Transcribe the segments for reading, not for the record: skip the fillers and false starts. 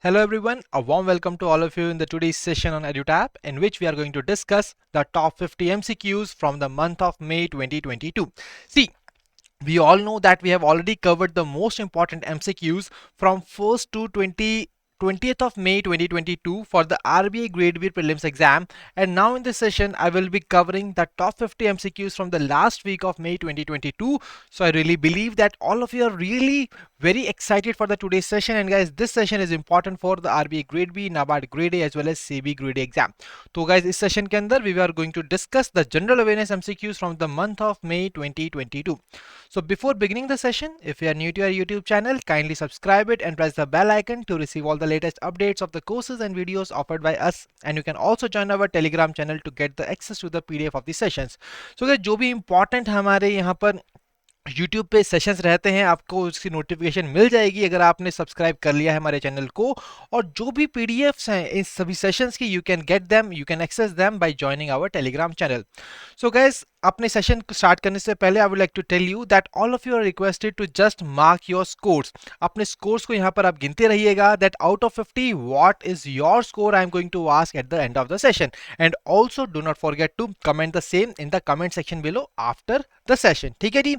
Hello everyone, a warm welcome to all of you in the today's session on EduTap, in which we are going to discuss the top 50 MCQs from the month of May 2022. See, we all know that we have already covered the most important MCQs from 1st to 20th of May 2022 for the RBI Grade B Prelims exam, and now in this session I will be covering the top 50 MCQs from the last week of May 2022. So I really believe that all of you are really very excited for the today's session, and guys, this session is important for the RBI Grade B, NABARD Grade A as well as SEBI Grade A exam. तो guys, इस session के अंदर we are going to discuss the general awareness MCQs from the month of May 2022. So before beginning the session, if you are new to our YouTube channel, kindly subscribe it and press the bell icon to receive all the latest updates of the courses and videos offered by us. And you can also join our Telegram channel to get the access to the PDF of the sessions. So guys, जो भी important हमारे यहाँ पर YouTube पे sessions रहते हैं, आपको उसकी नोटिफिकेशन मिल जाएगी अगर आपने सब्सक्राइब कर लिया है हमारे चैनल को। और जो भी पीडीएफ्स हैं इन सभी सेशंस की, you can get them, you can access them by joining our Telegram channel. So guys, अपने सेशन को स्टार्ट करने से पहले I would like to tell you that all of you are requested to just mark your scores. अपने scores को यहाँ पर आप गिनते रहिएगा that out of 50 what is your score I am going to ask at the end of the session, and also do not forget to comment the same in the comment section below after the session. ठीक है जी?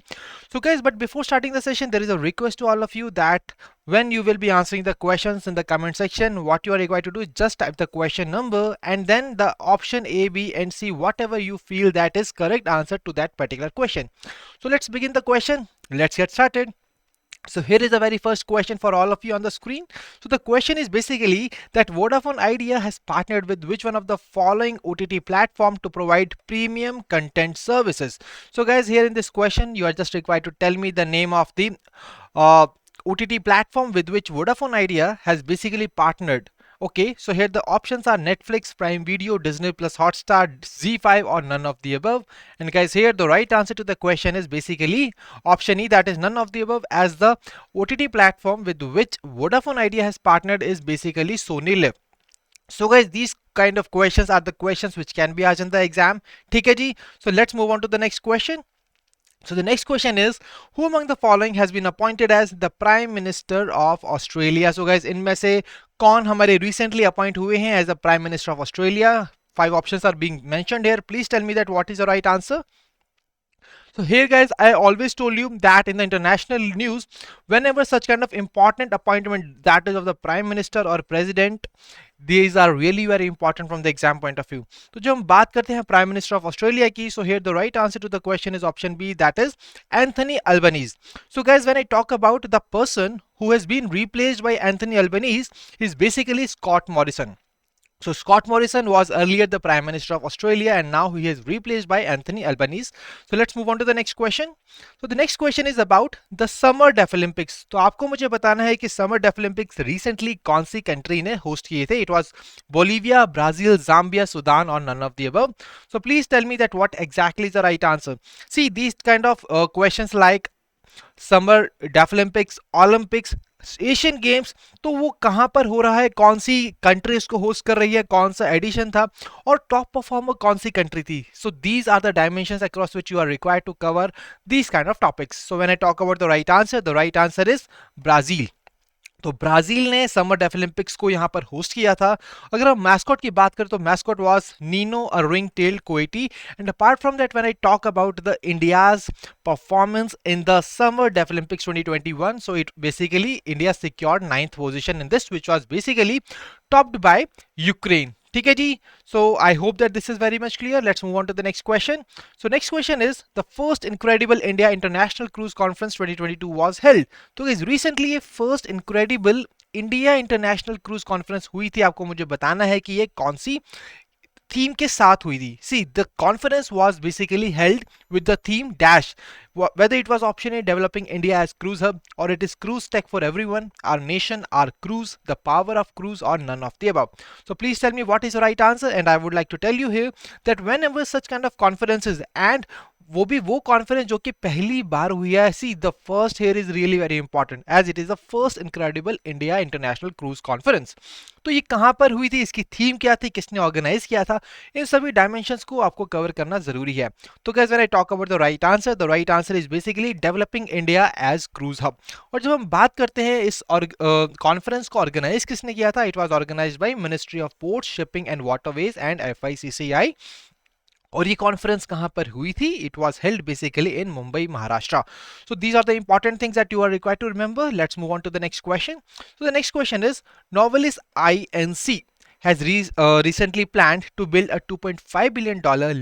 So guys, but before starting the session, there is a request to all of you that when you will be answering the questions in the comment section, what you are required to do is just type the question number and then the option A, B and C, whatever you feel that is correct answer to that particular question. So let's begin the question. Let's get started. So here is the very first question for all of you on the screen. So the question is basically that Vodafone Idea has partnered with which one of the following OTT platform to provide premium content services. So guys, here in this question, you are just required to tell me the name of the OTT platform with which Vodafone Idea has basically partnered. Okay, so here the options are Netflix, Prime Video, Disney Plus, Hotstar, Z5 or none of the above. And guys, here the right answer to the question is basically option E, that is none of the above, as the OTT platform with which Vodafone Idea has partnered is basically Sony Live. So guys, these kind of questions are the questions which can be asked in the exam. ठीक है जी? So let's move on to the next question. So the next question is, who among the following has been appointed as the Prime Minister of Australia? So guys, इनमें से कौन हमारे recently appoint हुए हैं as the Prime Minister of Australia? 5 options are being mentioned here. Please tell me that what is the right answer. So here guys, I always told you that in the international news, whenever such kind of important appointment, that is of the Prime Minister or President, these are really very important from the exam point of view. तो जब हम बात करते हैं Prime Minister of Australia की, so here the right answer to the question is option B, that is Anthony Albanese. So guys, when I talk about the person who has been replaced by Anthony Albanese, is basically Scott Morrison. So Scott Morrison was earlier the Prime Minister of Australia and now he is replaced by Anthony Albanese. So let's move on to the next question. So the next question is about the Summer Deaf Olympics. तो आपको मुझे बताना है कि Summer Deaf Olympics recently कौन सी country ने host किए थे? It was Bolivia, Brazil, Zambia, Sudan or none of the above. So please tell me that what exactly is the right answer. See, these kind of questions like Summer Deaf Olympics, Asian games, तो वो कहां पर हो रहा है, कौन सी country इसको होस्ट कर रही है, कौन सा एडिशन था और टॉप परफॉर्मर कौन सी कंट्री थी. So these are the dimensions across which you are required to cover these kind of topics. So when I talk about the right answer is Brazil. तो ब्राजील ने summer deaf Olympics को यहाँ पर host किया था. अगर हम mascot की बात करें तो mascot was Nino a ring tailed coati. And apart from that, when I talk about the India's performance in the Summer Deaf Olympics 2021, so it basically India secured 9th position in this, which was basically topped by Ukraine. ठीक है जी? So I hope that this is very much clear. Let's move on to the next question. So next question is, the first Incredible India International Cruise Conference 2022 was held. तो guys, recently ये first Incredible India International Cruise Conference हुई थी. आपको मुझे बताना है कि ये कौन सी थीम के साथ हुई थी. See, the conference was basically held with the theme dash, whether it was option A, developing India as cruise hub, or it is cruise tech for everyone, our nation, our cruise, the power of cruise, or none of the above. So please tell me what is the right answer, and I would like to tell you here that whenever such kind of conferences and वो भी वो conference जो कि पहली बार हुई है। See the first here is really very important as it is the first incredible India international cruise conference. तो ये कहाँ पर हुई थी, इसकी थीम क्या थी, किसने ऑर्गेनाइज किया था, इन सभी डायमेंशंस को आपको कवर करना जरूरी है। तो guys when I talk about the right answer is basically developing India as cruise hub. और जब हम बात करते हैं इस कॉन्फ्रेंस को ऑर्गेनाइज किसने किया था, it was organised by ministry of ports, shipping and waterways and FICCI। और ये कॉन्फ्रेंस कहां पर हुई थी, it was held basically in Mumbai Maharashtra. So these are the important things that you are required to remember. Let's move on to the next question. So the next question is Novelis Inc has recently planned to build a $2.5 billion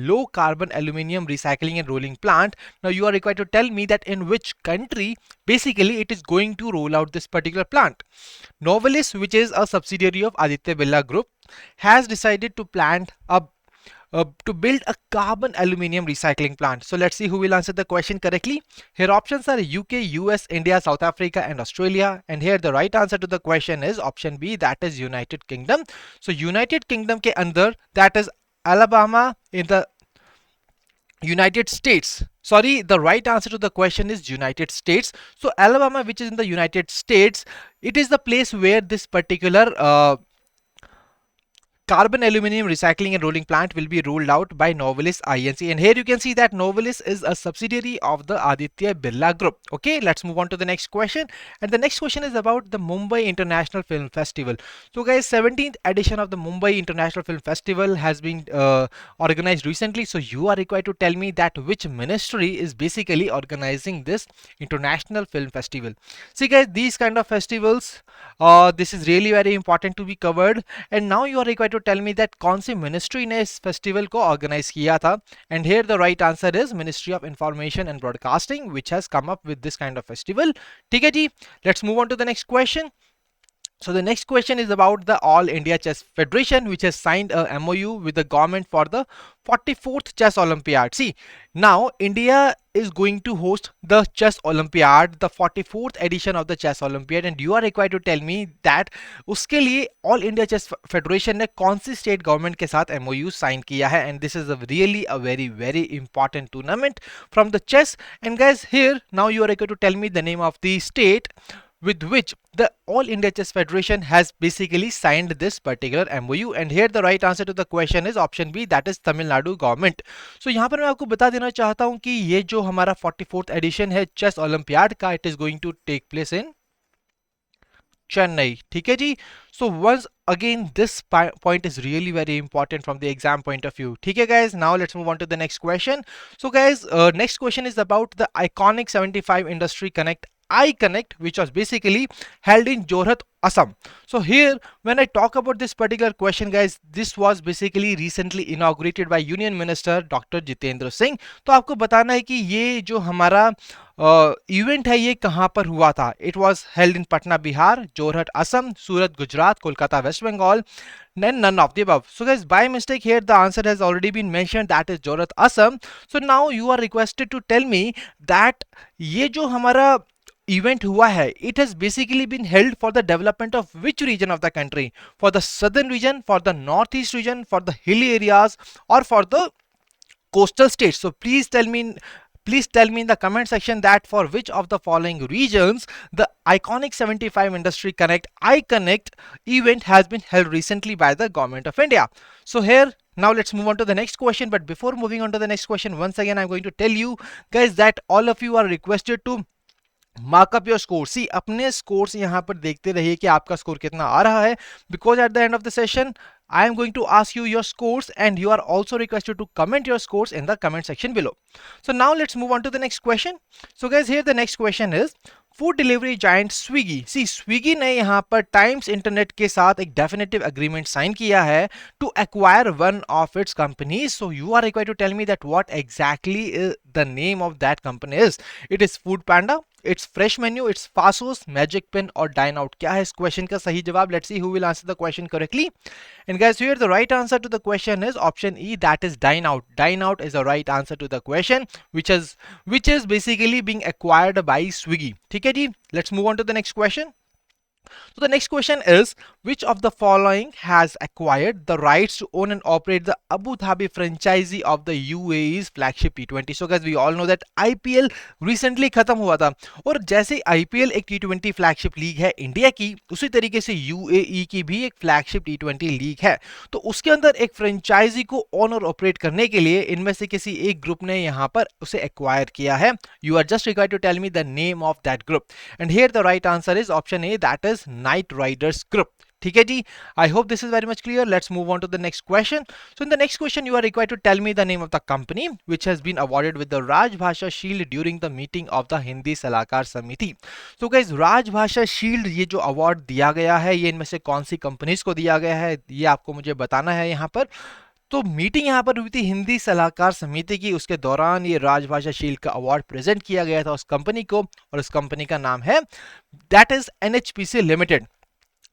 low carbon aluminum recycling and rolling plant. Now you are required to tell me that in which country basically it is going to roll out this particular plant. Novelis, which is a subsidiary of Aditya Birla Group, has decided to build a carbon aluminum recycling plant. So let's see who will answer the question correctly. Here options are UK, US, India, South Africa and Australia. And here the right answer to the question is option B, that is United Kingdom. So United Kingdom ke andar, that is Alabama in the United States. Sorry, the right answer to the question is United States. So Alabama, which is in the United States, it is the place where this particular carbon aluminum recycling and rolling plant will be rolled out by Novelis Inc. And here you can see that Novelis is a subsidiary of the Aditya Birla Group. Okay, let's move on to the next question. And the next question is about the Mumbai International Film Festival. So guys, 17th edition of the Mumbai International Film Festival has been organized recently. So you are required to tell me that which ministry is basically organizing this International Film Festival. See guys, these kind of festivals, this is really very important to be covered. And now you are required to tell me that कौन सी ministry ने इस festival को organize किया था। And here the right answer is ministry of information and broadcasting which has come up with this kind of festival. ठीक है जी, let's move on to the next question. So the next question is about the All India Chess Federation, which has signed a MOU with the government for the 44th Chess Olympiad. See, now India is going to host the Chess Olympiad, the 44th edition of the Chess Olympiad, and you are required to tell me that उसके लिए All India Chess Federation ने कौन सी state government के साथ MOU sign किया है, and this is a really a very important tournament from the chess. And guys, here now you are required to tell me the name of the state with which the All India Chess Federation has basically signed this particular MOU. And here the right answer to the question is option B, that is Tamil Nadu government. So यहाँ पर मैं आपको बता देना चाहता हूँ कि ये जो हमारा 44th edition है चेस ओलंपियाड का, it is going to take place in Chennai. ठीक है जी. So once again this point is really very important from the exam point of view. ठीक है guys, now let's move on to the next question. So guys, next question is about the iconic 75 Industry Connect iConnect, which was basically held in Jorhat, Assam. So here when I talk about this particular question guys, this was basically recently inaugurated by Union Minister Dr. Jitendra Singh. तो आपको बताना है कि ये जो हमारा event है ये कहाँ पर हुआ था. It was held in Patna, Bihar, Jorhat, Assam, Surat, Gujarat, Kolkata, West Bengal, and none of the above. So guys, by mistake here the answer has already been mentioned, that is Jorhat, Assam. So now you are requested to tell me that ये जो हमारा event हुआ है, it has basically been held for the development of which region of the country, for the southern region, for the northeast region, for the hilly areas, or for the coastal states. So please tell me in the comment section that for which of the following regions the iconic 75 Industry Connect iConnect event has been held recently by the government of India. So here now let's move on to the next question. But before moving on to the next question, once again I'm going to tell you guys that all of you are requested to mark up your score. सी अपने scores यहाँ पर देखते रहिए कि आपका score कितना आ रहा है, because at the end of the session I am going to ask you your scores and you are also requested to comment your scores in the comment section below. So now let's move on to the next question. So guys, here the next question is food delivery giant Swiggy. See Swiggy ने यहाँ पर times internet के साथ एक definitive agreement sign किया है to acquire one of its companies. So you are required to tell me that what exactly the name of that company is. It is food panda, it's fresh menu, it's Faasos, magic pin और dine out. क्या है इस क्वेश्चन का सही जवाब? Let's see who will answer the question correctly. And guys here the right answer to the question is option E, that is dine out. Dine out is the right answer to the question which is basically being acquired by Swiggy. ठीक है जी, let's move on to the next question. So the next question is, which of the following has acquired the rights to own and operate the Abu Dhabi franchisee of the UAE's flagship T20? So guys, we all know that IPL recently खत्म हुआ था, और जैसे IPL एक T20 flagship league है India की, उसी तरीके से UAE की भी एक फ्लैगशिप T20 लीग है। तो उसके अंदर एक फ्रेंचाइजी को ओन और ऑपरेट करने के लिए इनमें से किसी एक ग्रुप ने यहां पर उसे एक्वायर किया है। You are just required to tell me the name of that group, and here the right answer is option A, that is Knight Riders group. ठीक है जी, I hope this is very much clear. Let's move on to the next question. So in the next question you are required to tell me the name of the company which has been awarded with the Rajbhasha shield during the meeting of the Hindi सलाहकार समिति। तो guys, राजभाषा shield ये जो award दिया गया है, ये इनमें से कौन सी कंपनीज को दिया गया है, ये आपको मुझे बताना है यहाँ पर। तो मीटिंग यहाँ पर हुई थी हिंदी सलाहकार समिति की, उसके दौरान ये राजभाषा शील्ड का अवार्ड प्रेजेंट किया गया था उस कंपनी को, और उस कंपनी का नाम है that is NHPC limited.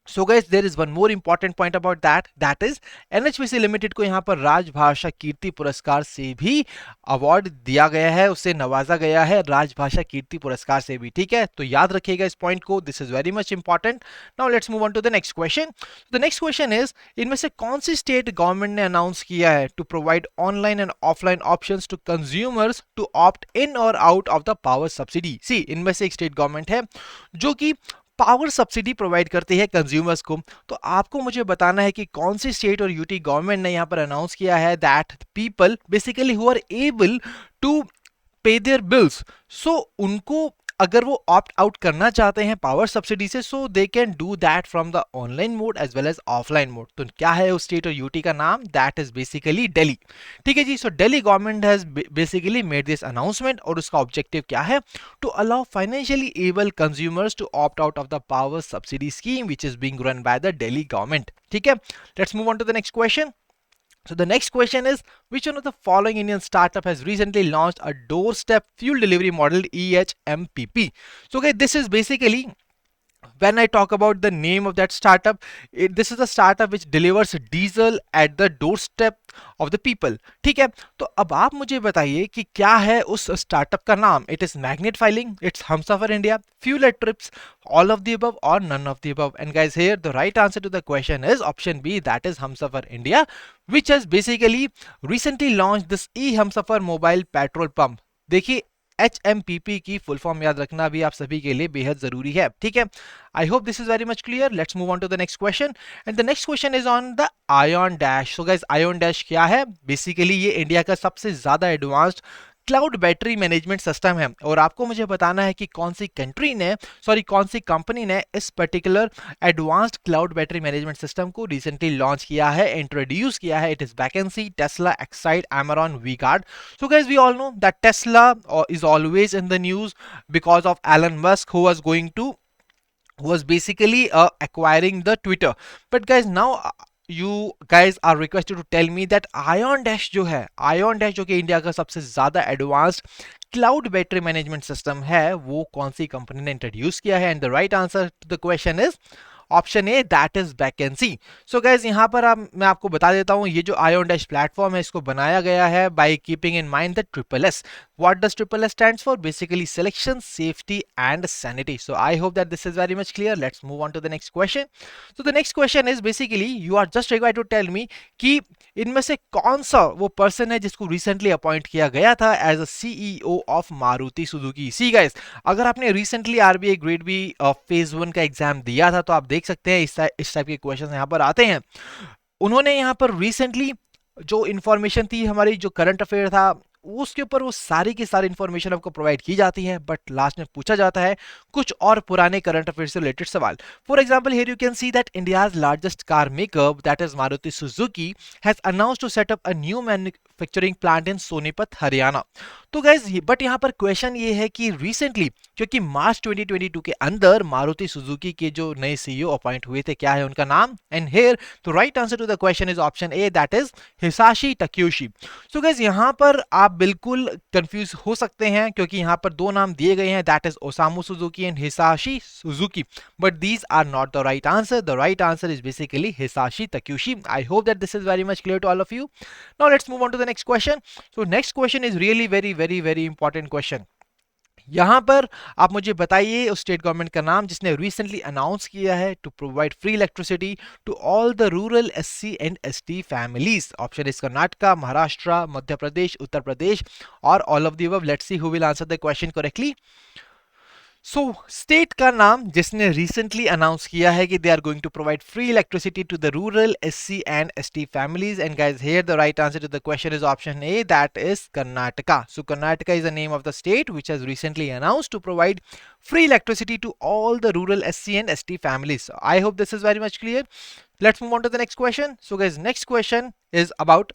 So guys, there is one more important point about that, that is NHPC limited को यहाँ पर राजभाषा कीर्ति पुरस्कार से भी अवार्ड दिया गया है, उससे नवाजा गया है राजभाषा कीर्ति पुरस्कार से भी। ठीक है, तो याद रखिएगा इस पॉइंट को, this is very much important. Now let's move on to the next question. The next question is, इनमें से कौन सी स्टेट गवर्नमेंट ने अनाउंस किया है to provide online and offline options to consumers to opt in और out of the power subsidy? C, इनमें से एक स्टेट गवर्नमेंट है जो कि पावर सब्सिडी प्रोवाइड करती है कंज्यूमर्स को। तो आपको मुझे बताना है कि कौन सी स्टेट और यूटी गवर्नमेंट ने यहां पर अनाउंस किया है that people basically who are able to pay their bills, so उनको अगर वो ऑप्ट आउट करना चाहते हैं पावर सब्सिडी से, so they can do that from the online mode as well as offline mode. तो क्या है उस स्टेट और यूटी का नाम? That is basically Delhi. ठीक है जी, so Delhi government has basically made this announcement, और उसका ऑब्जेक्टिव क्या है? To allow financially able consumers to opt out of the power subsidy scheme which is being run by the Delhi government. ठीक है, let's move on to the next question. So the next question is, which one of the following Indian startup has recently launched a doorstep fuel delivery model EHMPP? So okay, this is basically, when I talk about the name of that startup, this is a startup which delivers diesel at the doorstep of the people. ठीक है, तो अब आप मुझे बताइए कि क्या है उस स्टार्टअप का नाम? It is magnet filing, it's Humsafar India, fuel at trips, all of the above or none of the above? And guys, here the right answer to the question is option B, that is Humsafar India, which has basically recently launched this e-Humsafar mobile petrol pump. देखिए, HMPP की full form याद रखना भी आप सभी के लिए बेहद जरूरी है। ठीक है, I hope this is very much clear. Let's move on to the next question, and the next question is on the ion dash. So guys, ion dash क्या है? बेसिकली ये इंडिया का सबसे ज्यादा advanced cloud battery management system है, और आपको मुझे बताना है कि कौन सी कंपनी ने इस particular advanced cloud battery management system को रिसेंटली लॉन्च किया है, इंट्रोड्यूस किया है। It is vacancy, Tesla, Exide, Amaron, V-Guard. So guys, we all know that Tesla is always in the news because of Elon Musk who was basically acquiring the Twitter. But guys, now you guys are requested to tell me that Ion Dash जो है, Ion Dash जो कि India का सबसे ज्यादा advanced cloud battery management system है, वो कौन सी कंपनी ने इंट्रोड्यूस किया है? And the right answer to the question is option A, that is vacancy. So guys, यहाँ पर मैं आपको बता देता हूँ, ये जो आयोन डैश प्लेटफॉर्म है, इसको बनाया गया है by keeping in mind the triple S. What does triple S stands for? Basically selection, safety and sanity. So I hope that this is very much clear. Let's move on to the next question. So the next question is basically, you are just required to tell me कि इनमें से कौन सा वो person है जिसको recently appoint किया गया था as a CEO of Maruti Suzuki. See guys, अगर आपने recently RBI grade B phase 1 का एग्जाम दिया था, तो आप देख सकते हैं इस टाइप के क्वेश्चन यहाँ पर आते हैं। उन्होंने यहाँ पर रिसेंटली जो इंफॉर्मेशन थी, हमारी जो करंट अफेयर था, उसके ऊपर वो सारी की सारी इंफॉर्मेशन आपको प्रोवाइड की जाती है, बट लास्ट में पूछा जाता है कुछ और पुराने करंट अफेयर से रिलेटेड सवाल। For example, here you can see that India's largest car maker that is Maruti Suzuki has announced to set up a new manufacturing plant in Sonipat, Haryana. तो गाइज, बट यहाँ पर क्वेश्चन ये है कि रिसेंटली, क्योंकि मार्च 2022 के अंदर मारुति सुजुकी के जो नए सीईओ अपॉइंट हुए थे, क्या है उनका नाम? And here the right answer to the question is option A, that is Hisashi Takeuchi. So guys, यहाँ पर आप बिल्कुल कंफ्यूज हो सकते हैं, क्योंकि यहाँ पर दो नाम दिए गए हैं, that is Osamu Suzuki and Hisashi Suzuki, but these are not the right answer. The right answer is basically Hisashi Takeuchi. I hope that this is very much clear to all of you. Now let's move on to the next question. So next question is really very important question. यहाँ पर आप मुझे बताइए उस state government का नाम जिसने recently announce किया है to provide free electricity to all the rural SC and ST families. Option is Karnataka, Maharashtra, Madhya Pradesh, Uttar Pradesh और all of the above. Let's see who will answer the question correctly. So state का नाम जिसने recently announce किया है कि they are going to provide free electricity to the rural SC and ST families, and guys here the right answer to the question is option A, that is Karnataka. So Karnataka is the name of the state which has recently announced to provide free electricity to all the rural SC and ST families. So I hope this is very much clear. Let's move on to the next question. So guys, next question is about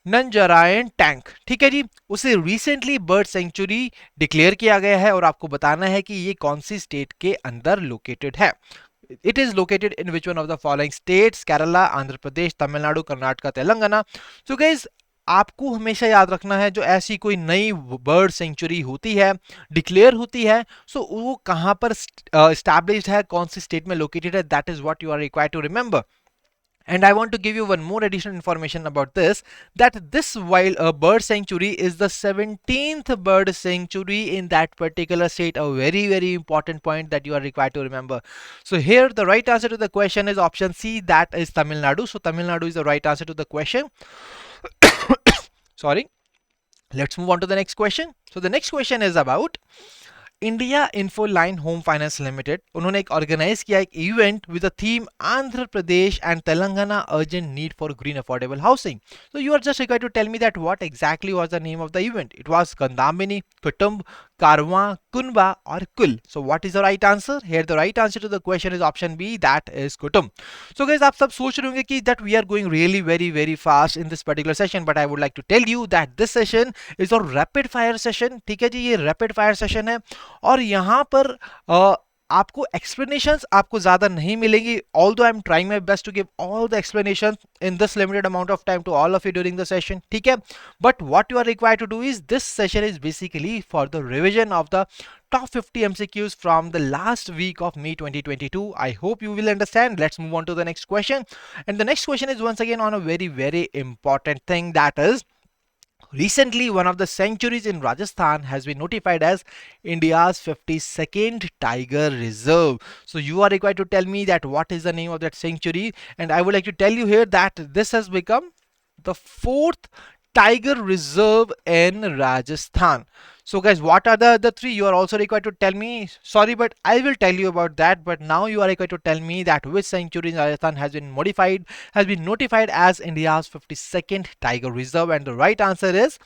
Nanjarayan tank. ठीक है जी, उसे recently bird sanctuary declare किया गया है और आपको बताना है कि ये कौन सी स्टेट के अंदर लोकेटेड है। It is located in which one of the following states? Kerala, Andhra Pradesh, Tamil Nadu, Karnataka, Telangana. So guys, आपको हमेशा याद रखना है जो ऐसी कोई नई बर्ड सेंचुरी होती है, डिक्लेयर होती है, सो वो कहां पर एस्टैब्लिश्ड है, कौन सी स्टेट में लोकेटेड है, that is what you are required to remember. And I want to give you one more additional information about this, that this wild bird sanctuary is the 17th bird sanctuary in that particular state. A very, very important point that you are required to remember. So here the right answer to the question is option C, that is Tamil Nadu. So Tamil Nadu is the right answer to the question. Sorry. Let's move on to the next question. So the next question is about India Infoline Home Finance Limited. उन्होंने एक organize किया एक event with the theme Andhra Pradesh and Telangana urgent need for green affordable housing. So you are just required to tell me that what exactly was the name of the event. It was कंदामिनी, कुटुंब, कारवां, कुनबा और कुल. So what is the right answer? Here the right answer to the question is option B, that is Kutumb. So guys, आप सब सोच रहे होंगे कि that we are going really very very fast in this particular session, but I would like to tell you that this session is a rapid fire session. ठीक है जी, ये rapid fire session है और यहां पर आपको एक्सप्लेनेशंस आपको ज्यादा नहीं मिलेंगी, although I am trying my best to give all the explanations in this limited amount of time to all of you during the session. ठीक है, but what you are required to do is this session is basically for the revision of the top 50 MCQs from the last week of May 2022. I hope you will understand. Let's move on to the next question, and the next question is once again on a very very important thing, that is recently one of the sanctuaries in Rajasthan has been notified as India's 52nd Tiger Reserve. So you are required to tell me that what is the name of that sanctuary, and I would like to tell you here that this has become the fourth Tiger Reserve in Rajasthan. So guys, what are the other three? You are also required to tell me. Sorry, but I will tell you about that. But now you are required to tell me that which sanctuary in Rajasthan has been notified as India's 52nd Tiger Reserve, and the right answer is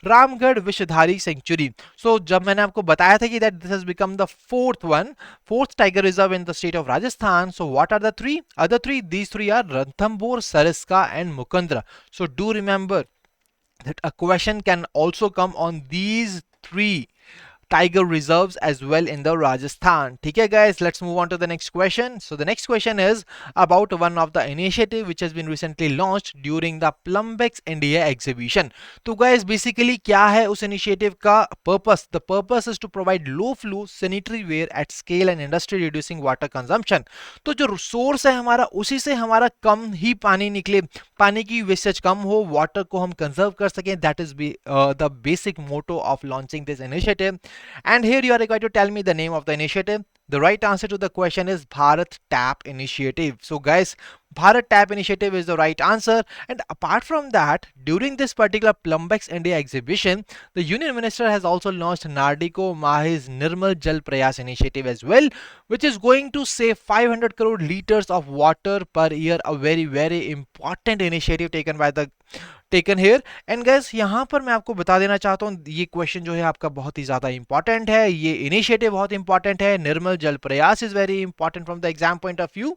Ramgarh Vishdhari sanctuary. So जब मैंने आपको बताया था कि that this has become the fourth tiger reserve in the state of Rajasthan, so what are the three other three? These three are Ranthambore, Sariska and Mukundra. So do remember that a question can also come on these three tiger reserves as well in the Rajasthan. ठीक है guys, let's move on to the next question. So the next question is about one of the initiative which has been recently launched during the Plumbex India exhibition. तो guys, basically क्या है उस initiative का purpose? The purpose is to provide low flow sanitary ware at scale and industry reducing water consumption. तो जो source है हमारा, उसी से हमारा कम ही पानी निकले, पानी की वेस्टेज कम हो, वाटर को हम कंजर्व कर सकें. That is the basic motto of launching this initiative. And here you are required to tell me the name of the initiative. The right answer to the question is Bharat Tap Initiative. So guys, Bharat Tap Initiative is the right answer. And apart from that, during this particular Plumbex India exhibition, the Union Minister has also launched Nardiko Maha's Nirmal Jal Prayas initiative as well, which is going to save 500 crore liters of water per year. A very very important initiative taken here. And guys, यहाँ पर मैं आपको बता देना चाहता हूँ, ये question जो है आपका बहुत ही ज्यादा इंपॉर्टेंट है, ये इनिशिएटिव बहुत इंपॉर्टेंट है. Nirmal Jal Prayas is very important from the exam point of view,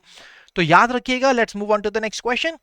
तो याद रखिएगा. Let's move on to the next question.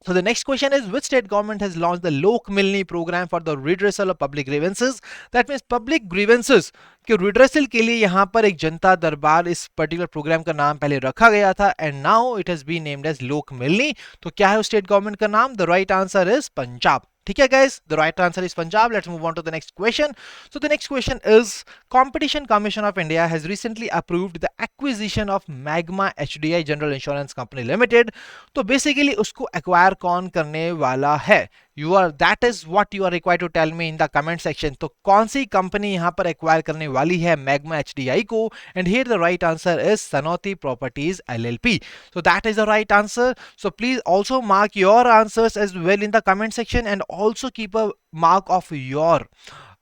So the next question is, which state government has launched the Lok Maan Program for the redressal of public grievances? That means public grievances के redressal के लिए यहाँ पर एक जनता दरबार इस particular program का नाम पहले रखा गया था, and now it has been named as Lok Maan. तो क्या है उस state government का नाम? The right answer is Punjab. ठीक है guys, the right answer is Punjab. Let's move on to the next question. So the next question is, Competition Commission of India has recently approved the acquisition of Magma HDI General Insurance Company Limited. तो basically उसको acquire कौन करने वाला है? that is what you are required to tell me in the comment section. तो कौन सी company यहाँ पर एक्वायर करने वाली है मैग्मा एचडीआई को? And here the right answer is Sanoti Properties LLP. So that is the right answer. So please also mark your answers as well in the comment section, and also keep a mark of your,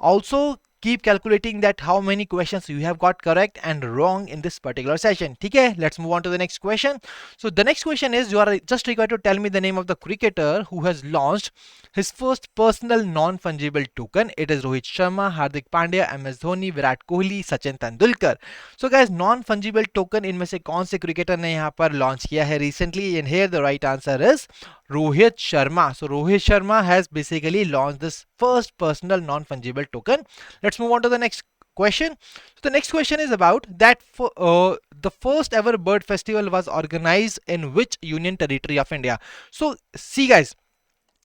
also keep calculating that how many questions you have got correct and wrong in this particular session. Okay, let's move on to the next question. So the next question is, you are just required to tell me the name of the cricketer who has launched his first personal non-fungible token. It is Rohit Sharma, Hardik Pandya, MS Dhoni, Virat Kohli, Sachin Tendulkar. So guys, non-fungible token इनमें से कौन से cricketer ने यहाँ पर launch किया है recently? And here the right answer is Rohit Sharma. So Rohit Sharma has basically launched this first personal non-fungible token. Let's move on to the next question. So the next question is about that the first ever bird festival was organized in which union territory of India? So see guys,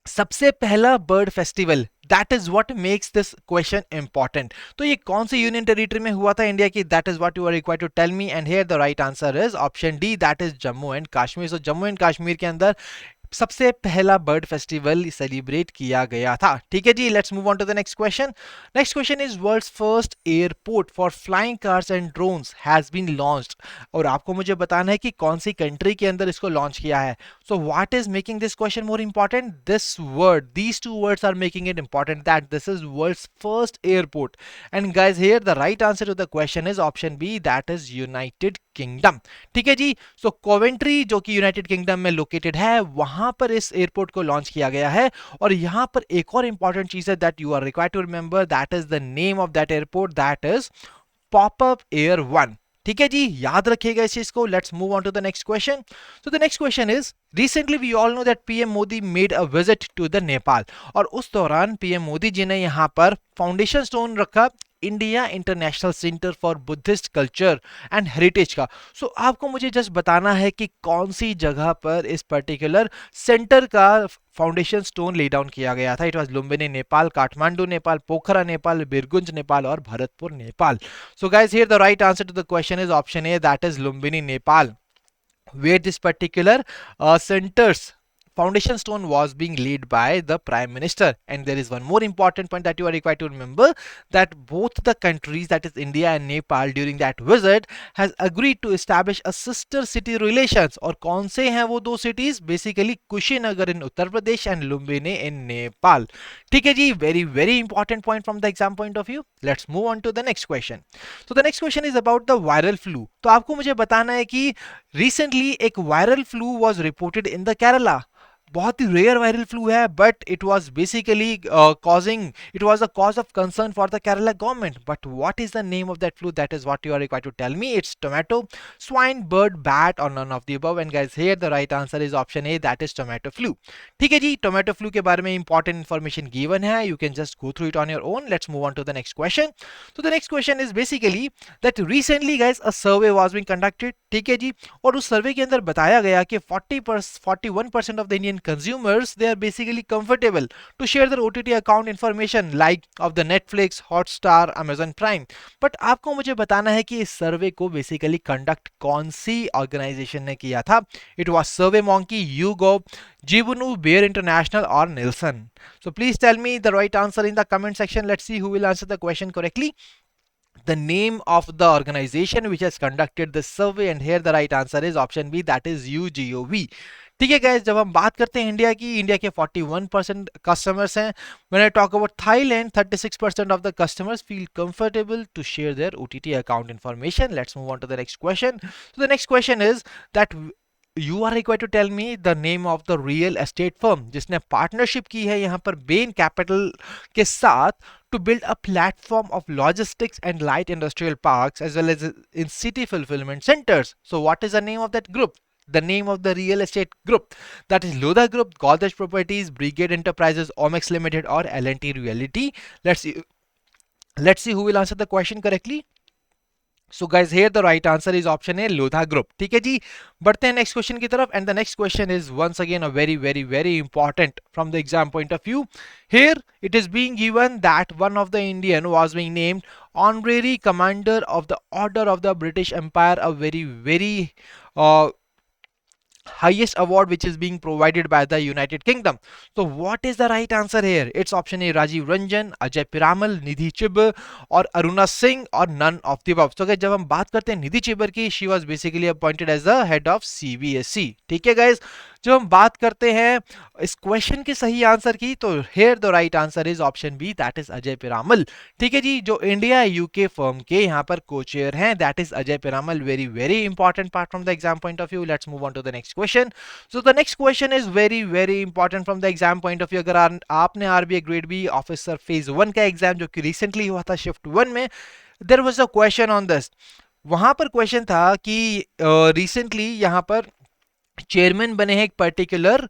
सबसे पहला bird festival, that is what makes this question important. तो ये कौन से union territory में हुआ था India की? That is what you are required to tell me. And here the right answer is option D, that is Jammu and Kashmir. So Jammu and Kashmir के अंदर सबसे पहला बर्ड फेस्टिवल सेलिब्रेट किया गया था. ठीक है जी, let's move on to the next question. Next question is world's first airport for flying cars and drones has been launched. और आपको मुझे बताना है कि कौन सी कंट्री के अंदर इसको लॉन्च किया है. So what is making this question more important? This word, these two words are making it important, that this is world's first airport. And guys here the right answer to the question is option B, that is United Kingdom. ठीक है जी, सो Coventry जो कि United kingdom में located है, वहां पर इस एयरपोर्ट को लॉन्च किया गया है. और यहां पर एक और इंपॉर्टेंट चीज है that you are required to remember, that is the name of that airport, that is popup air 1. ठीक है जी, याद रखिएगा इस चीज को. Let's move on to the next question. So the next question is, recently we all know that PM Modi made a visit to the Nepal. और उस दौरान पीएम मोदी जी ने यहां पर फाउंडेशन स्टोन रखा India international centre for Buddhist culture and heritage का. सो आपको मुझे जस्ट बताना है कि कौन सी जगह पर इस पर्टिकुलर सेंटर का फाउंडेशन स्टोन ले डाउन किया गया था. इट वाज लुम्बिनी नेपाल, काठमांडू नेपाल, पोखरा नेपाल, बिरगुंज नेपाल और Bharatpur Nepal. So guys, here the right answer to the question is option A, that is Lumbini Nepal, where this particular centers foundation stone was being laid by the Prime Minister. And there is one more important point that you are required to remember, that both the countries, that is India and Nepal, during that visit has agreed to establish a sister city relations. और कौन से हैं वो दो cities? Basically Kushinagar in Uttar Pradesh and Lumbini in Nepal. ठीक है जी, very important point from the exam point of view. Let's move on to the next question. So the next question is about the viral flu. तो आपको मुझे बताना है कि recently एक viral flu was reported in the Kerala. बहुत ही rare viral flu है, but it was basically it was a cause of concern for the Kerala government. But what is the name of that flu? That is what you are required to tell me. It's tomato, swine, bird, bat और none of the above. And guys, here the right answer is option A, that is tomato flu. ठीक है जी, tomato flu के बारे में important information given है, you can just go through it on your own. Let's move on to the next question. तो the next question is basically that recently guys a survey was being conducted. ठीक है जी, और उस सर्वे के अंदर बताया गया कि 41% of the Indian consumers, they are basically comfortable to share their OTT account information like of the Netflix, Hotstar, Amazon Prime. But आपको मुझे बताना है कि इस सर्वे को बेसिकली कंडक्ट कौन सी ऑर्गेनाइजेशन ने किया था. It was survey monkey, YouGov, Jibunu, Bear International or Nielsen. So please tell me the right answer in the comment section. Let's see who will answer the question correctly. The name of the organization which has conducted the survey, and here the right answer is option B, that is YouGov. ठीक है guys, जब हम बात करते हैं India की, India के 41% customers हैं. When I talk about Thailand, 36% of the customers feel comfortable to share their OTT account information. Let's move on to the next question. So the next question is that you are required to tell me the name of the real estate firm जिसने partnership की है यहाँ पर Ben capital के साथ to build a platform of logistics and light industrial parks as well as in city fulfillment centers. So what is the name of that group? The name of the real estate group, that is Lodha Group, Godrej Properties, Brigade Enterprises, Omex Limited or L&T Realty. Let's see who will answer the question correctly. So guys, here the right answer is option A, Lodha Group. ठीक है जी, बढ़ते हैं next question की तरफ. And the next question is once again a very important from the exam point of view. Here it is being given that one of the Indian was being named honorary commander of the Order of the British Empire, a very highest award which is being provided by the United Kingdom. So what is the right answer here? It's option A, Rajiv Ranjan, Ajay Piramal, Nidhi Chibber और अरुणा सिंह और none of the above. तो guys जब हम बात करते हैं निधि चिबर की, she was basically appointed as the head of CBSE. ठीक है गाइस, जब हम बात करते हैं इस क्वेश्चन के सही आंसर की, तो here the right answer is option B, that is Ajay Piramal. ठीक है जी, जो इंडिया यूके फर्म के यहाँ पर को-चेयर हैं, that is Ajay Piramal. Very very important part from the exam point of view. Let's move on to the next question. So the next question is very very important from the exam point of view. अगर आपने RBI grade B officer phase 1 का exam जो कि recently हुआ था shift 1 में, there was a question on this. वहां पर क्वेश्चन था कि रिसेंटली यहाँ पर चेयरमैन बने हैं एक particular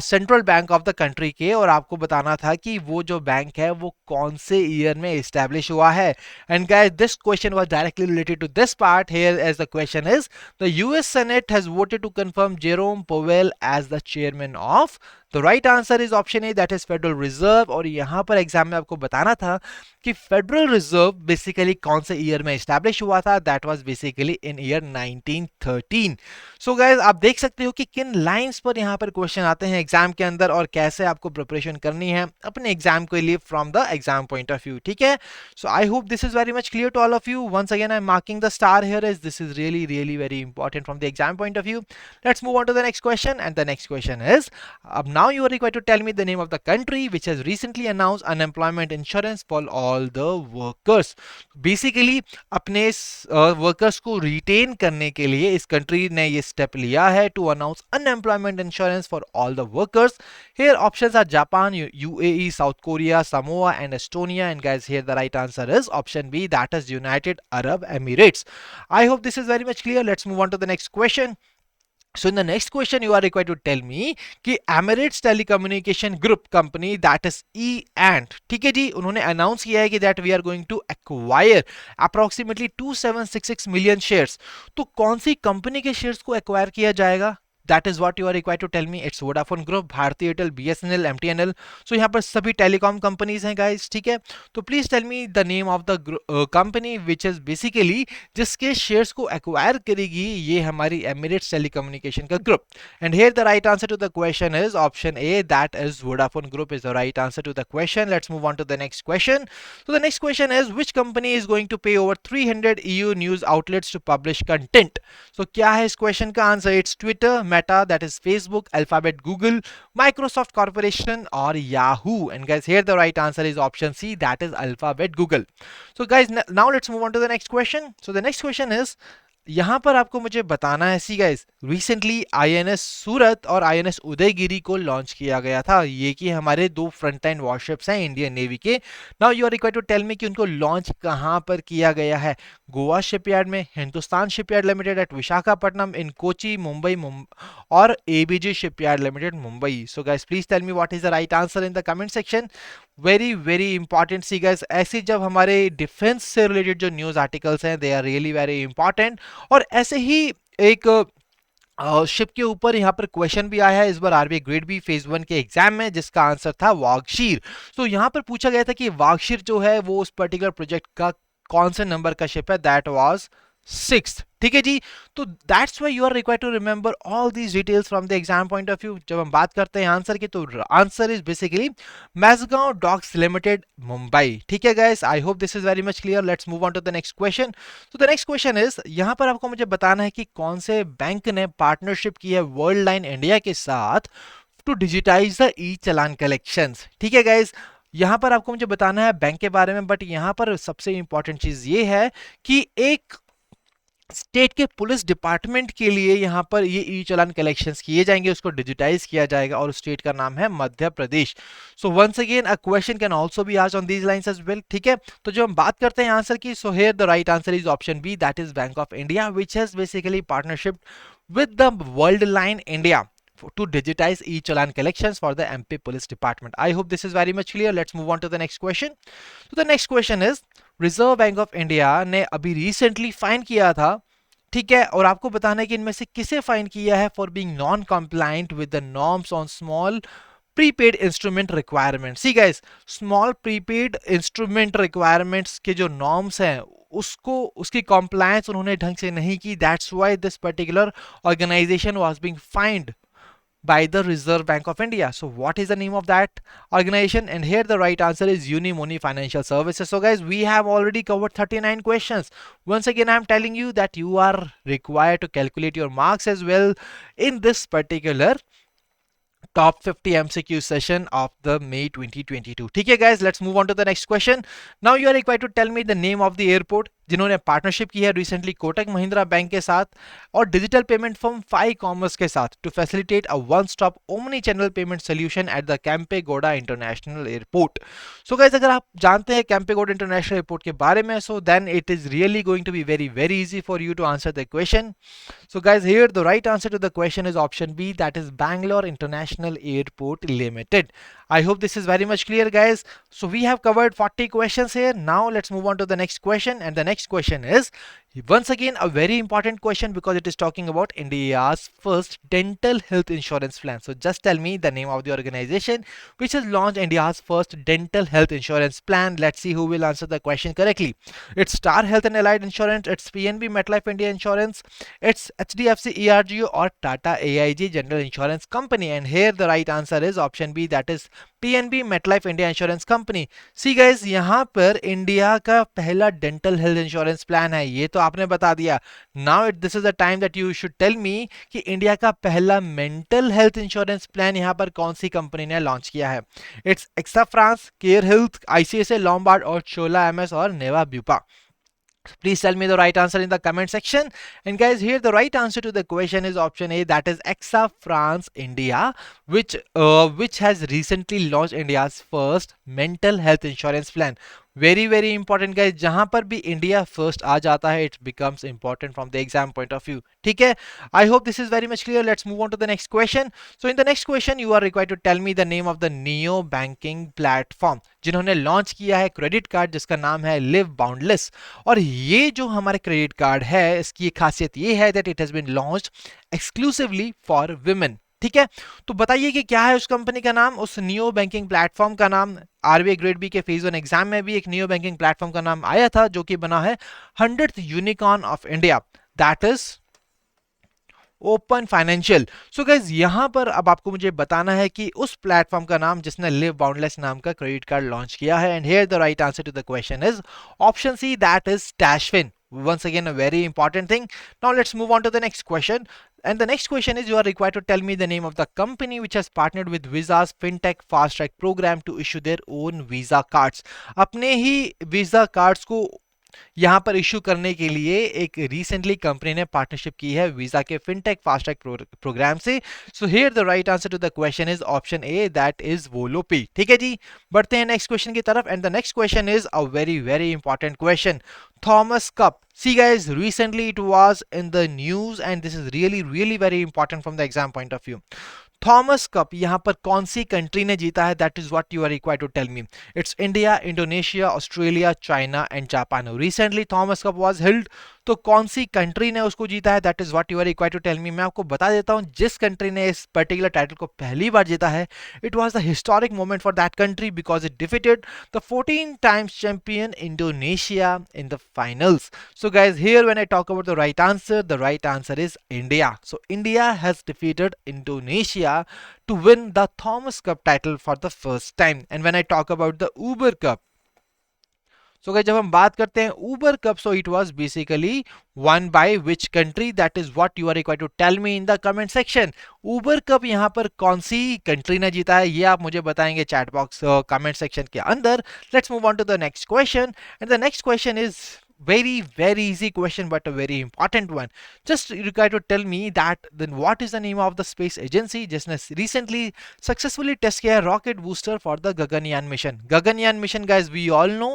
central bank of the country के, और आपको बताना था कि वो जो बैंक है वो कौन से ईयर में एस्टैब्लिश हुआ है. And guys this question was directly related to this part here, as the question is the US Senate has voted to confirm Jerome Powell as the chairman of. The right answer is option A, that is Federal Reserve. और यहां पर exam में आपको बताना था कि federal reserve basically कौन से ईयर में एस्टैब्लिश हुआ था. That was basically in year 1913. So guys आप देख सकते हो कि किन लाइंस पर यहां पर क्वेश्चन आते हैं एग्जाम के अंदर, और कैसे आपको प्रिपरेशन करनी है अपने एग्जाम के लिए from the exam point of view. ठीक है, so I hope this is very much clear to all of you. Once again I am marking the star here, is this is really really very important from the exam point of view. Let's move on to the next question, and the next question is, अब now you are required to tell me the name of the country which has recently announced unemployment insurance for all the workers. Basically अपने workers को retain करने के लिए इस country ने ये step लिया है to announce unemployment insurance for all the workers. Here options are Japan, UAE, South Korea, Samoa and Estonia. And guys, here the right answer is option B, that is United Arab Emirates. I hope this is very much clear. Let's move on to the next question. So in the next question you are required to tell me कि Emirates Telecommunication Group Company, that is E&, ठीक है जी, उन्होंने announce किया है कि that we are going to acquire approximately 2766 million shares. तो कौन सी कंपनी के शेयर्स को एक्वायर किया जाएगा? That is what you are required to tell me. It's Vodafone Group, Bharti Airtel, BSNL, MTNL. So यहाँ पर सभी टेलीकॉम कंपनीज हैं गाइस. ठीक है, तो please tell me the name of the company which is basically जिसके shares को acquire करेगी ये हमारी एमिरेट्स टेलीकम्युनिकेशन का group. And here the right answer to the question is option A, that is Vodafone group is the right answer to the question. Let's move on to the next question. So the next question is, which company is going to pay over 300 EU news outlets to publish content? So क्या है इस क्वेश्चन का answer? It's Twitter, Meta, that is Facebook, Alphabet, Google, Microsoft Corporation or Yahoo. And guys, here the right answer is option C, that is Alphabet, Google. So guys, now let's move on to the next question. So the next question is, यहां पर आपको मुझे बताना है, see guys, recently INS सूरत और INS Udayagiri को launch किया गया था. ये कि हमारे दो फ्रंट लाइन वॉरशिप्स हैं इंडियन नेवी के. Now you are required to tell me कि उनको लॉन्च कहां पर किया गया है. गोवा शिपयार्ड में, Hindustan shipyard limited at Visakhapatnam, in Kochi, Mumbai और ABG shipyard limited Mumbai. So guys please tell me what is the right answer in the comment section. Very very important see guys, ऐसे जब हमारे डिफेंस से रिलेटेड जो न्यूज आर्टिकल्स हैं they are really very important. और ऐसे ही एक ship के ऊपर यहाँ पर क्वेश्चन भी आया है इस बार आरबीआई ग्रेड बी फेज 1 के एग्जाम में, जिसका आंसर था वागशीर. तो यहाँ पर पूछा गया था कि वागशीर जो है वो उस पर्टिकुलर प्रोजेक्ट का कौन से नंबर का शिप है. That was 6th. ठीक है जी, तो that's why you are required to remember all these details from the exam point of view. जब हम बात करते हैं आंसर की, तो answer is basically Mazagon docks limited Mumbai. ठीक है guys, I hope this is very much clear. Let's move on to the next question. तो द नेक्स्ट क्वेश्चन इज, यहां पर आपको मुझे बताना है कि कौन से बैंक ने पार्टनरशिप की है वर्ल्ड लाइन इंडिया के साथ to digitize the e challan collections. ठीक है गाइस, यहां पर आपको मुझे बताना है बैंक के बारे में, बट यहां पर सबसे इंपॉर्टेंट चीज ये है कि एक स्टेट के पुलिस डिपार्टमेंट के लिए यहां पर ये ई चालान कलेक्शंस किए जाएंगे, उसको डिजिटाइज किया जाएगा, और स्टेट का नाम है Madhya Pradesh. So once again a question can also be asked on these lines as well. ठीक है, तो जो हम बात करते हैं आंसर की, so here the right answer is option B, that is Bank of India which has basically partnership with the World Line India to digitize e-challan collections for the MP Police Department. I hope this is very much clear. Let's move on to the next question. So the next question is, Reserve Bank of India ने अभी recently fine किया था, ठीक है, और आपको बताना है कि इनमें से किसे फाइन किया है for being non compliant with the norms on small prepaid instrument requirement. See guys, small prepaid instrument requirements के जो नॉर्म्स हैं उसको उसकी कॉम्प्लायंस उन्होंने ढंग से नहीं की, that's why this particular organization was being fined by the Reserve Bank of India. So what is the name of that organization? And here the right answer is Unimoni Financial Services. So guys, we have already covered 39 questions. Once again, I'm telling you that you are required to calculate your marks as well in this particular top 50 MCQ session of the May 2022. ठीक है guys, let's move on to the next question. Now you are required to tell me the name of the airport जिन्होंने partnership की है recently Kotak Mahindra bank के साथ और digital payment firm Phi commerce के साथ to facilitate a one stop omni channel payment solution at the Kempegowda international airport. So guys, अगर आप जानते हैं कैंपेगौड़ा इंटरनेशनल एयरपोर्ट के बारे में, so then it is really going to be very very easy for you to answer the question. So guys, here the right answer to the question is option B, that is Bangalore International Airport Limited. I hope this is very much clear guys. So we have covered 40 questions here. Now let's move on to the next question, and the next question is once again a very important question because it is talking about India's first dental health insurance plan. So just tell me the name of the organization which has launched India's first dental health insurance plan. Let's see who will answer the question correctly. It's Star Health and Allied Insurance, it's PNB MetLife India Insurance, it's HDFC ERGO or Tata AIG General Insurance Company. And here the right answer is option B, that is PNB MetLife India Insurance Company. See guys, यहाँ पर India का पहला dental health insurance plan है, ये तो आपने बता दिया. Now this is the time that you should tell me कि इंडिया का पहला मेंटल हेल्थ इंश्योरेंस प्लान यहाँ पर कौन सी कंपनी ने लॉन्च किया है. It's AXA France, Care Health, ICICI Lombard और चोला एमएस और Niva Bupa. Please tell me the right answer in the comment section. And guys, here the right answer to the question is option A, that is Exa France India, which has recently launched India's first mental health insurance plan. Very very important guys, जहां पर भी India first आ जाता है it becomes important from the exam point of view. ठीक है, I hope this is very much clear. Let's move on to the next question. So in the next question you are required to tell me the name of the neo banking platform जिन्होंने launch किया है credit card जिसका नाम है live boundless. और ये जो हमारे क्रेडिट कार्ड है इसकी खासियत ये है that it has been launched exclusively for women. ठीक है, तो बताइए कि क्या है उस कंपनी का नाम, उस नियो बैंकिंग प्लेटफॉर्म का नाम. आरबीआई ग्रेड बी के फेज 1 एग्जाम में भी एक नियो बैंकिंग प्लेटफॉर्म का नाम आया था जो कि बना है 100th unicorn of India, that is open financial. So guys, यहां पर अब आपको मुझे बताना है कि उस प्लेटफॉर्म का नाम जिसने लिव बाउंडलेस नाम का क्रेडिट कार्ड लॉन्च किया है. And here the right answer to the question is option C, that is Tashfin. Once again, a very important thing. Now let's move on to the next question. And the next question is you are required to tell me the name of the company which has partnered with Visa's Fintech Fast Track program to issue their own Visa cards. अपने ही Visa cards को यहाँ पर issue करने के लिए एक recently company ने partnership की है visa K fintech fast track program से. So here the right answer to the question is option A, that is Volopi. ठीक है जी, बढ़ते हैं नेक्स्ट क्वेश्चन की तरफ. And the next question is a very very important question. Thomas Cup. See guys, recently it was in the news and this is really very important from the exam point of view. Thomas cup यहाँ पर कौन सी country ने जीता है, that is what you are required to tell me. It's India, Indonesia, Australia, China and Japan. Recently Thomas cup was held, तो कौन सी कंट्री ने उसको जीता है, that is what you are required to tell me. मैं आपको बता देता हूँ जिस कंट्री ने इस पर्टिकुलर टाइटल को पहली बार जीता है, it was the historic moment for that country because it defeated the 14 times champion Indonesia in the finals. So guys, here when I talk about the right answer is India. So India has defeated Indonesia to win the Thomas Cup title for the first time. And when I talk about the Uber Cup, so guys, जब हम बात करते हैं Uber Cup, so it was basically won by which country, that is what you are required to tell me in the comment section. Uber Cup यहाँ पर कौन सी country ने जीता है ये आप मुझे बताएंगे चैट बॉक्स कमेंट सेक्शन के अंदर. Let's move on to the next question. And the next question is very easy question but a very important one. Just required to tell me that then what is the name of the space agency जिसने recently successfully test किया है rocket booster for the Gaganyaan mission. Gaganyaan mission guys, we all know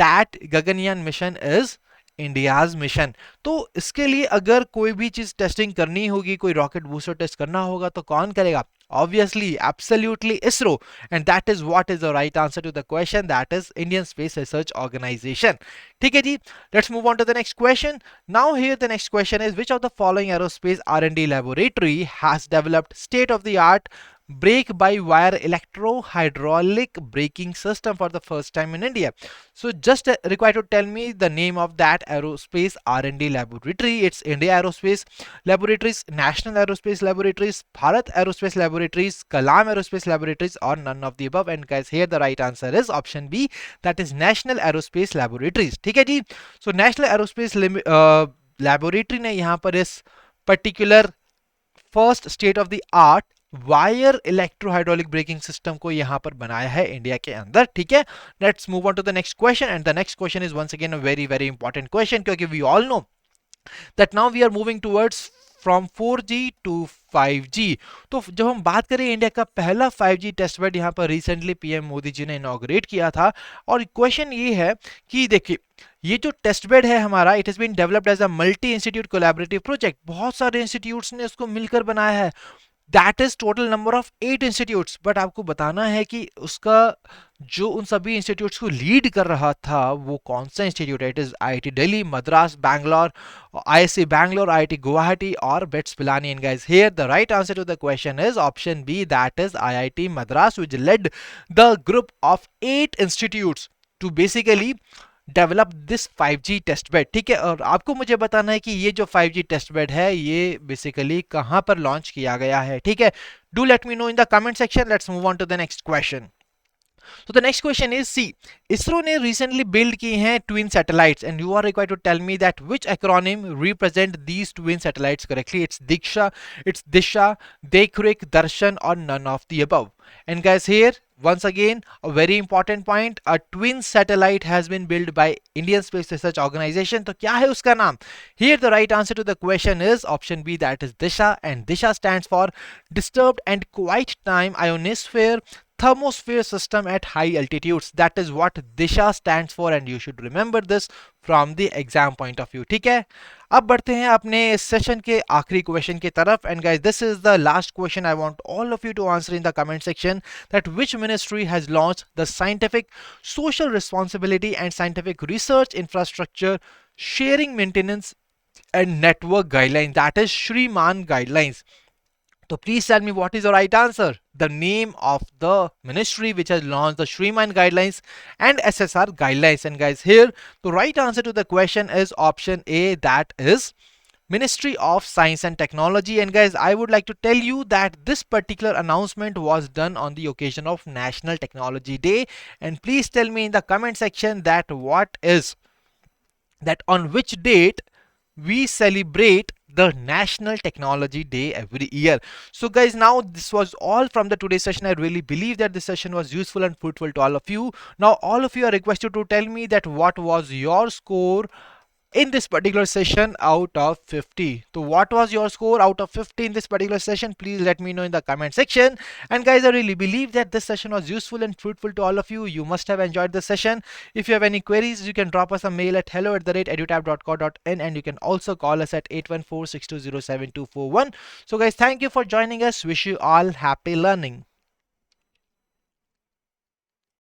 that Gaganyaan mission is India's mission. तो इसके लिए अगर कोई भी चीज टेस्टिंग करनी होगी, कोई रॉकेट बूस्टर टेस्ट करना होगा तो कौन करेगा? Obviously, absolutely ISRO, and that is what is the right answer to the question, that is Indian Space Research Organization. ठीक है जी. Let's move on to the next question. Now here the next question is, which of the following aerospace R&D laboratory has developed state of the art brake by wire electro hydraulic braking system for the first time in India? So just required to tell me the name of that aerospace R&D laboratory. It's India Aerospace Laboratories, National Aerospace Laboratories, Bharat Aerospace Laboratories, Kalam Aerospace Laboratories, or none of the above. And guys, here the right answer is option B, that is National Aerospace Laboratories. ठीक है जी. So National Aerospace Laboratory ने यहाँ पर इस particular first state of the art wire electrohydraulic braking system को यहां पर बनाया है इंडिया के अंदर. ठीक है. Let's move on to the next question, and the next question is once again a very very important question, क्योंकि we all know that now we are moving towards from 4G to 5G. तो जब हम बात करें, India का पहला 5G test bed यहाँ पर रिसेंटली पीएम मोदी जी ने इनॉग्रेट किया था. और क्वेश्चन ये है कि देखिए, ये जो टेस्ट बेड है हमारा, it has been developed as a multi institute collaborative project. बहुत सारे इंस्टीट्यूट्स ने इसको मिलकर बनाया है. That is total number of 8 institutes. But आपको बताना है कि उसका जो उन सभी इंस्टीट्यूट्स को लीड कर रहा था वो कौन सा इंस्टीट्यूट है. It is IIT Delhi, Madras, Bangalore, ISC Bangalore, IIT Guwahati और BITS Pilani. And guys, here the right answer to the question is option B, that is IIT Madras, which led the group of 8 institutes to basically develop this 5G test bed. ठीक है. और आपको मुझे बताना है कि ये जो 5G टेस्ट बेड है ये बेसिकली कहां पर लॉन्च किया गया है. ठीक है. Do let me know in the comment section. Let's move on to the next question. So the next question is, see, ISRO ने recently build की हैं twin satellites, and you are required to tell me that which acronym represent these twin satellites correctly. It's Diksha, it's Disha, Dekhrik, Darshan, or none of the above. And guys, here once again a very important point, a twin satellite has been built by Indian Space Research Organization. तो क्या है उसका नाम? Here the right answer to the question is option B, that is Disha, and Disha stands for Disturbed and Quiet Time Ionosphere Thermosphere System at High Altitudes. That is what Disha stands for, and you should remember this from the exam point of view. ठीक है. अब बढ़ते हैं अपने session के आखिरी question की तरफ. And guys, this is the last question. I want all of you to answer in the comment section that which ministry has launched the scientific social responsibility and scientific research infrastructure sharing maintenance and network guidelines, that is Shri Maan guidelines. So please tell me what is the right answer. The name of the ministry which has launched the Shri Maan guidelines and SSR guidelines. And guys, here the right answer to the question is option A, that is Ministry of Science and Technology. And guys, I would like to tell you that this particular announcement was done on the occasion of National Technology Day. And please tell me in the comment section that what is that, on which date we celebrate the National Technology Day every year. So guys, now this was all from the today's session. I really believe that this session was useful and fruitful to all of you. Now all of you are requested to tell me that what was your score in this particular session out of 50. So what was your score out of 50 in this particular session? Please let me know in the comment section. And guys, I really believe that this session was useful and fruitful to all of you. You must have enjoyed this session. If you have any queries, you can drop us a mail at hello@edutap.co.in, and you can also call us at 8146207241. So guys, thank you for joining us. Wish you all happy learning.